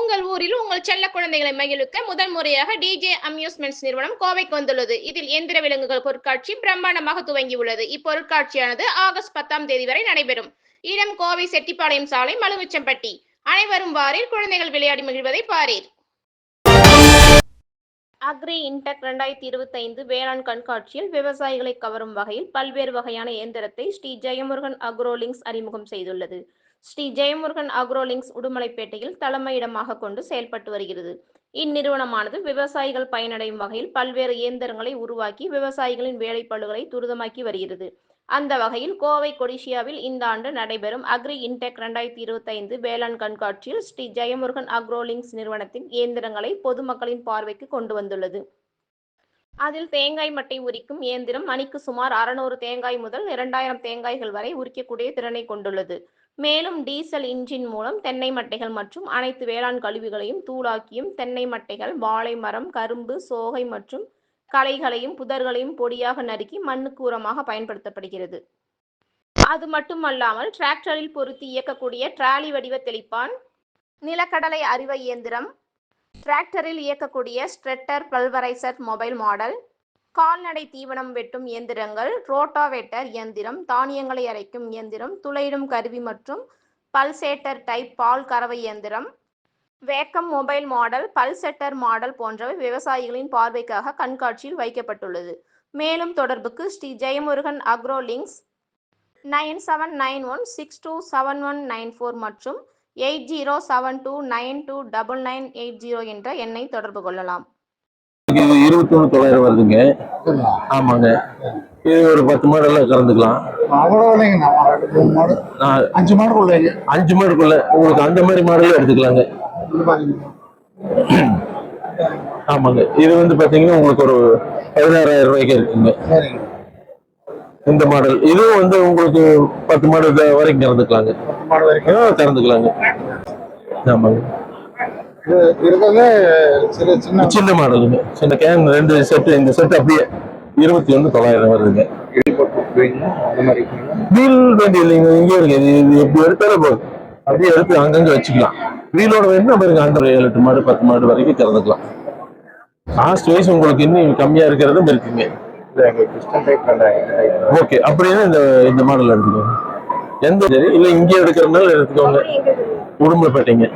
உங்கள் ஊரில் உங்கள் செல்ல குழந்தைகளை மகிழ்விக்க முதல் முறையாக டிஜே அம்யூஸ்மெண்ட்ஸ் நிறுவனம் கோவைக்கு வந்துள்ளது. இதில் எந்திர விலங்குகள் பொருட்காட்சி பிரம்மாண்டமாக துவங்கியுள்ளது. இப்பொருட்காட்சியானது ஆகஸ்ட் 10ஆம் தேதி வரை நடைபெறும். இடம் கோவை செட்டிப்பாளையம் சாலை, மலுமிச்சம்பட்டி. அனைவரும் வாரீர், குழந்தைகள் விளையாடி மகிழ்வதை பாரீர். அக்ரி இன்டெக் 2025 வேளாண் கண்காட்சியில் விவசாயிகளை கவரும் வகையில் பல்வேறு வகையான இயந்திரத்தை ஸ்ரீ ஜெயமுருகன் அக்ரோலிங்க்ஸ் அறிமுகம் செய்துள்ளது. ஸ்ரீ ஜெயமுருகன் அக்ரோலிங்க்ஸ் உடுமலைப்பேட்டையில் தலைமையிடமாக கொண்டு செயல்பட்டு வருகிறது. இந்நிறுவனமானது விவசாயிகள் பயனடையும் வகையில் பல்வேறு இயந்திரங்களை உருவாக்கி விவசாயிகளின் வேலைப்பளுகளை துரிதமாக்கி வருகிறது. அந்த வகையில் கோவை கொடிசியாவில் இந்த ஆண்டு நடைபெறும் அக்ரி இன்டெக் 2025 வேளாண் கண்காட்சியில் ஸ்ரீ ஜெயமுருகன் அக்ரோலிங்க்ஸ் நிறுவனத்தின் இயந்திரங்களை பொதுமக்களின் பார்வைக்கு கொண்டு வந்துள்ளது. அதில் தேங்காய் மட்டை உரிக்கும் இயந்திரம் மணிக்கு சுமார் 600 தேங்காய் முதல் 2000 தேங்காய்கள் வரை உரிக்கக்கூடிய திறனை கொண்டுள்ளது. மேலும் டீசல் இன்ஜின் மூலம் தென்னை மட்டைகள் மற்றும் அனைத்து வேளாண் கழிவுகளையும் தூளாக்கியும் தென்னை மட்டைகள், வாழை மரம், கரும்பு, சோகை மற்றும் களைகளையும் புதர்களையும் பொடியாக நறுக்கி மண்ணுக்கு உரமாக பயன்படுத்தப்படுகிறது. அது மட்டுமல்லாமல் டிராக்டரில் பொருத்தி இயக்கக்கூடிய டிராலி வடிவ தெளிப்பான், நிலக்கடலை அறுவை இயந்திரம், டிராக்டரில் இயக்கக்கூடிய ஸ்ட்ரெட்டர் பல்வரைசர் மொபைல் மாடல், கால்நடை தீவனம் வெட்டும் இயந்திரங்கள், ரோட்டாவேட்டர் இயந்திரம், தானியங்களை அரைக்கும் இயந்திரம், துளையிடும் கருவி மற்றும் பல்சேட்டர் டைப் பால் கறவை இயந்திரம், வேக்கம் மொபைல் மாடல், பல்செட்டர் மாடல் போன்றவை விவசாயிகளின் பார்வைக்காக கண்காட்சியில் வைக்கப்பட்டுள்ளது. மேலும் தொடர்புக்கு ஸ்ரீ ஜெயமுருகன் அக்ரோலிங்க்ஸ் 9791627194 மற்றும் 8072929980 என்ற எண்ணை தொடர்பு கொள்ளலாம். 21,900 வருதுங்க. ஆமாங்க. இது ஒரு 10 மாடெல்லாம் கறந்துக்கலாம். அஞ்சு மாடுக்குள்ள உங்களுக்கு அந்த மாதிரி மாடலும் எடுத்துக்கலாங்க. ஆமாங்க. இது வந்து பாத்தீங்கன்னா உங்களுக்கு ஒரு 16,000 ரூபாய்க்கு இருக்குங்க இந்த மாடல். இதுவும் வந்து உங்களுக்கு 10 மாடு வரைக்கும் கறந்துக்கலாங்க. ஆமாங்க. சின்ன மாடலுங்க. சின்ன கேன் 2 செட். இந்த செட் அப்படியே 21,900 வருதுங்க. வீல் வேண்டி இல்லைங்க. இங்கே இருக்கு. இது எப்படி எடுத்தாலும் போதும். அப்படியே எடுத்து அங்கங்க வச்சுக்கலாம். வீலோட வேணும் பாருங்க. அந்த 7-8 மாடு 10 மாடு வரைக்கும் கறந்துக்கலாம். காஸ்ட் வைஸ் உங்களுக்கு இன்னும் கம்மியா இருக்கிறதும் இருக்குங்க. ஓகே, அப்படின்னா இந்த மாடல் எடுத்துக்கோங்க. எந்த சரி இல்லை இங்கே எடுக்கிறதுனால எடுத்துக்கோங்க. உடுமலைப்பேட்டைங்க.